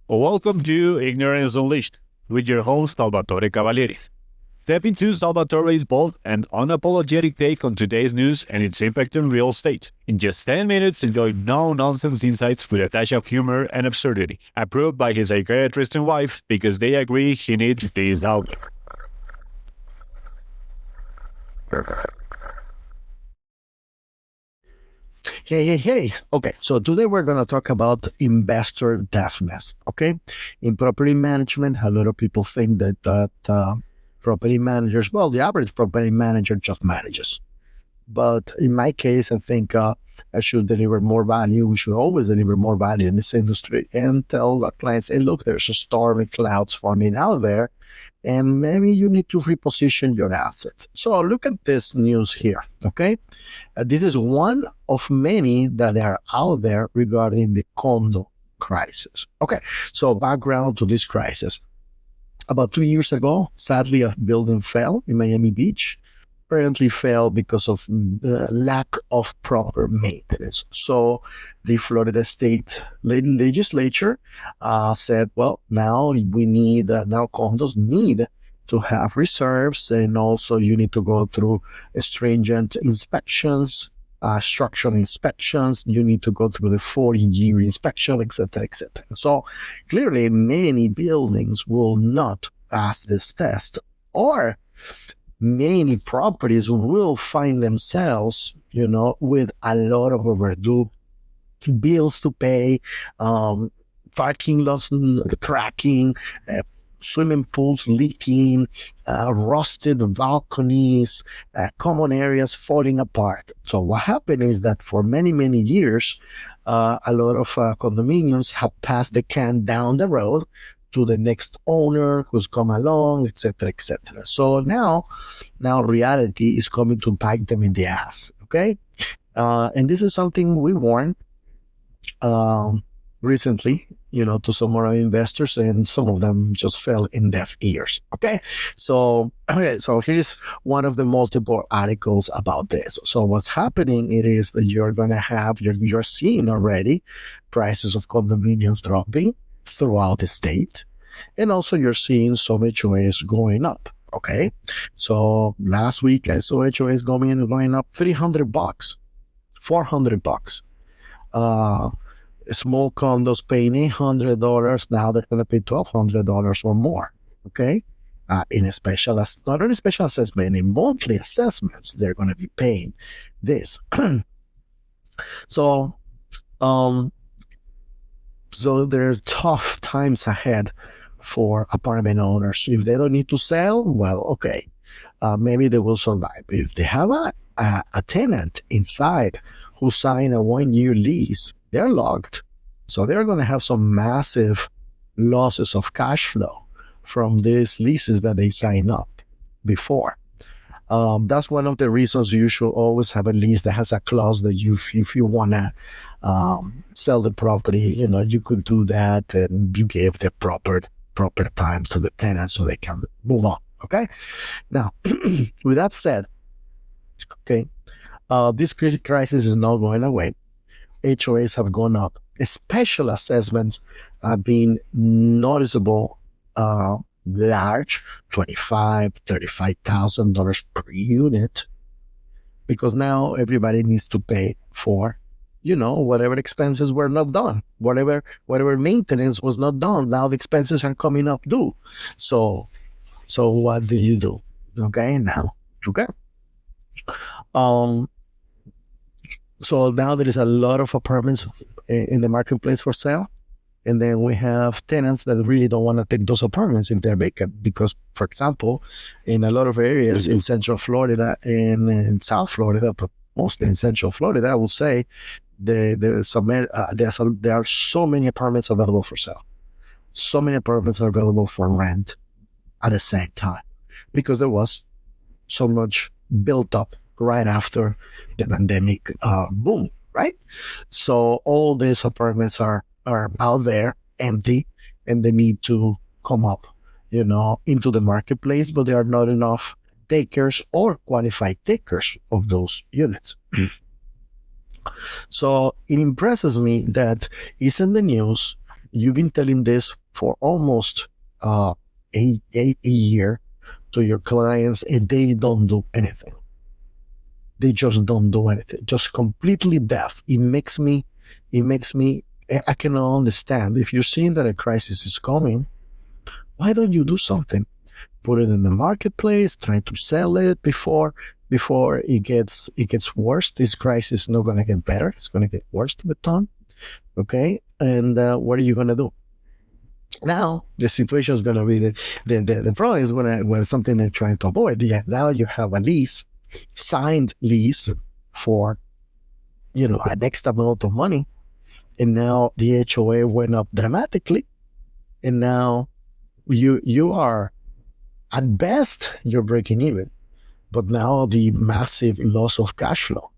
Welcome to Ignorance Unleashed with your host Salvatore Cavalieri. Step into Salvatore's bold and unapologetic take on today's news and its impact on real estate. In just 10 minutes, enjoy no-nonsense insights with a touch of humor and absurdity. Approved by his psychiatrist and wife because they agree he needs these out. Hey. Okay, so today we're going to talk about investor deafness. Okay, in property management, a lot of people think that property managers, well, the average property manager just manages. But in my case, I think I should deliver more value. We should always deliver more value in this industry and tell our clients, hey, look, there's a stormy clouds forming out there, and maybe you need to reposition your assets. So look at this news here, okay? This is one of many that are out there regarding the condo crisis. Okay, so background to this crisis. About 2 years ago, sadly, a building fell in Miami Beach. Apparently fell because of the lack of proper maintenance. So the Florida State legislature said, well, now we need, now condos need to have reserves, and also you need to go through stringent inspections, structural inspections, you need to go through the 40-year inspection, etc., etc. So clearly many buildings will not pass this test, or many properties will find themselves, with a lot of overdue bills to pay, parking lots cracking, swimming pools leaking, rusted balconies, common areas falling apart. So what happened is that for many, many years, a lot of condominiums have passed the can down the road to the next owner who's come along, etc., etc. So now reality is coming to bite them in the ass, okay? And this is something we warned recently, to some of our investors, and some of them just fell in deaf ears, okay? So here's one of the multiple articles about this. So what's happening, it is that you're seeing already prices of condominiums dropping throughout the state, and also you're seeing some HOAs going up. Okay, so last week I saw HOAs going up $300, $400. Small condos paying $800, now they're going to pay $1,200 or more. Okay, not in special assessment, in monthly assessments, they're going to be paying this. So there are tough times ahead for apartment owners. If they don't need to sell, well, okay, maybe they will survive. If they have a tenant inside who signed a 1-year lease, they're locked. So they're going to have some massive losses of cash flow from these leases that they signed up before. That's one of the reasons you should always have a lease that has a clause that if you want to sell the property, you could do that, and you give the proper time to the tenant so they can move on. Okay. Now, with that said, okay, this crisis is not going away. HOAs have gone up. Special assessments have been noticeable, large, $25,000, $35,000 per unit, because now everybody needs to pay for, whatever expenses were not done, whatever maintenance was not done. Now the expenses are coming up due. So what do you do? Okay, now, okay. So now there is a lot of apartments in the marketplace for sale. And then we have tenants that really don't want to take those apartments if they're vacant, because, for example, in a lot of areas in Central Florida and in South Florida, but mostly in Central Florida, I will say, there are so many apartments available for sale. So many apartments are available for rent at the same time, because there was so much built up right after the pandemic boom, right? So all these apartments are out there empty, and they need to come up, into the marketplace, but there are not enough takers or qualified takers of those units. So it impresses me that it's in the news, you've been telling this for almost a year to your clients, and they don't do anything. They just don't do anything. Just completely deaf. It makes me, I cannot understand. If you're seeing that a crisis is coming, why don't you do something? Put it in the marketplace, try to sell it before it gets worse. This crisis is not going to get better. It's going to get worse with time. Okay? And what are you going to do? Now, the situation is going to be the problem is when something they're trying to avoid. Yeah, now you have a lease, signed lease for, an X amount of money. And now the HOA went up dramatically. And now you are, at best, you're breaking even. But now the massive loss of cash flow.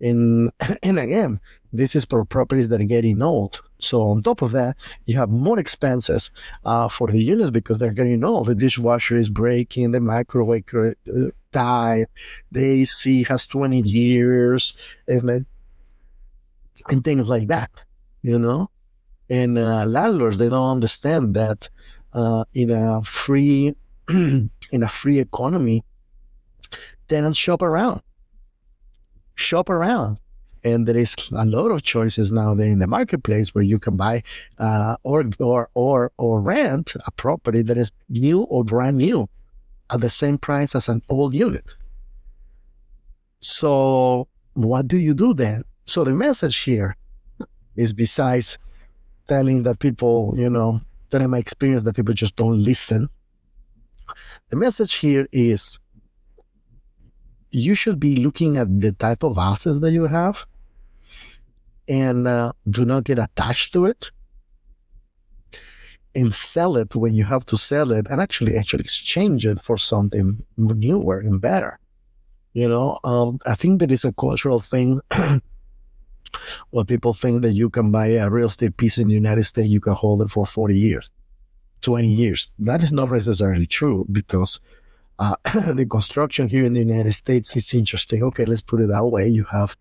And again, this is for properties that are getting old. So on top of that, you have more expenses for the units because they're getting old. The dishwasher is breaking, the microwave died, the AC has 20 years, and things like that, And landlords, they don't understand that in a free economy, tenants shop around. And there is a lot of choices nowadays in the marketplace where you can buy or rent a property that is new or brand new at the same price as an old unit. So what do you do then? So the message here is, besides telling that people, telling my experience that people just don't listen, the message here is you should be looking at the type of assets that you have and do not get attached to it, and sell it when you have to sell it, and actually exchange it for something newer and better. I think there is a cultural thing where people think that you can buy a real estate piece in the United States, you can hold it for 40 years, 20 years. That is not necessarily true, because the construction here in the United States is interesting. Okay, let's put it that way. You have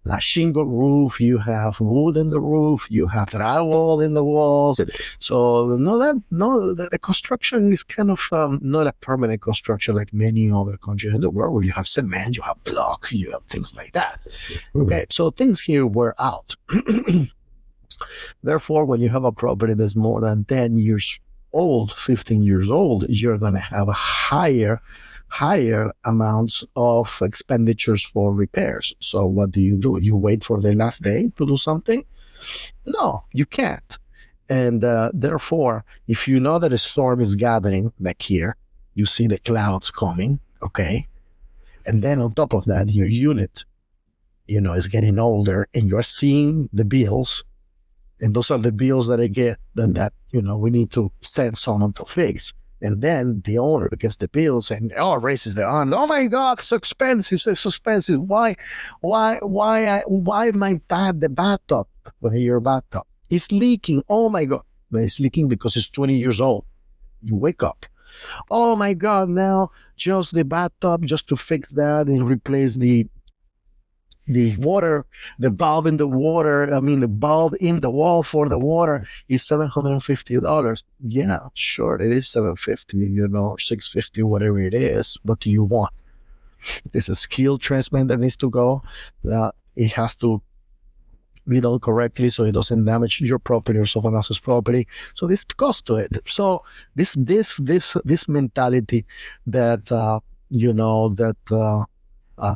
a shingle roof, you have wood in the roof, you have drywall in the walls. So the construction is kind of not a permanent construction like many other countries in the world, where you have cement, you have block, you have things like that. Okay, so things here wear out. Therefore, when you have a property that's more than 10 years old, 15 years old, you're going to have higher amounts of expenditures for repairs. So what do? You wait for the last day to do something? No, you can't. And therefore, if you know that a storm is gathering, like here, you see the clouds coming, okay? And then on top of that, your unit, is getting older, and you're seeing the bills. And those are the bills that I get that we need to send someone to fix. And then the owner gets the bills and raises their hand. Oh my God, it's so expensive, Why the bathtub, when your bathtub is leaking? Oh my God. But it's leaking because it's 20 years old. You wake up. Oh my God, now just the bathtub, just to fix that and replace the water, the bulb in the water, the bulb in the wall for the water is $750. Yeah, sure, it is $750, or $650, whatever it is. What do you want? There's a skilled tradesman that needs to go. It has to be done correctly so it doesn't damage your property or someone else's property. So this cost to it. So this mentality that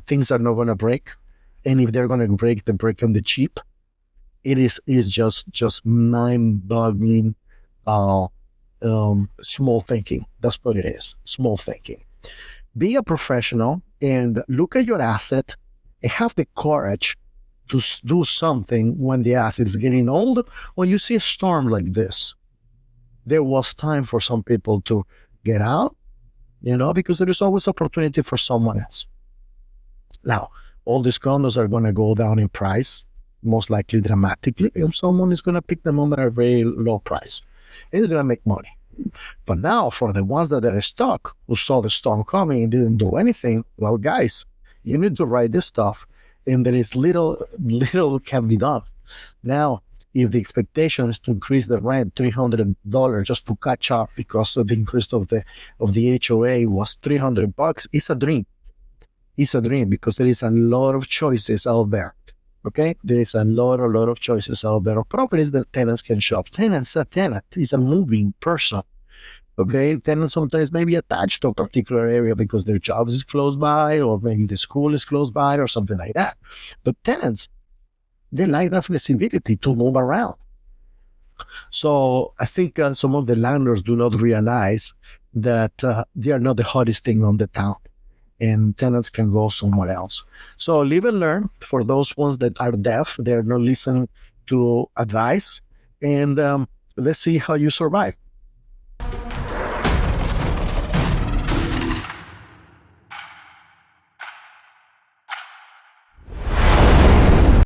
things are not going to break. And if they're going to break, they break on the cheap. It is just mind-boggling small thinking. That's what it is, small thinking. Be a professional and look at your asset and have the courage to do something when the asset is getting old. When you see a storm like this, there was time for some people to get out, because there is always opportunity for someone else. Now, all these condos are going to go down in price, most likely dramatically, and someone is going to pick them up at a very low price. It's going to make money. But now, for the ones that are stuck, who saw the storm coming and didn't do anything, well, guys, you need to write this stuff, and there is little can be done. Now, if the expectation is to increase the rent $300 just to catch up because of the increase of the HOA was $300, it's a dream. It's a dream because there is a lot of choices out there. Okay, there is a lot of choices out there of properties that tenants can shop. A tenant is a moving person. Okay, tenants sometimes may be attached to a particular area because their job is close by, or maybe the school is close by, or something like that. But tenants, they like that flexibility to move around. So I think some of the landlords do not realize that they are not the hottest thing on the town, and tenants can go somewhere else. So live and learn. For those ones that are deaf, they're not listening to advice, and let's see how you survive.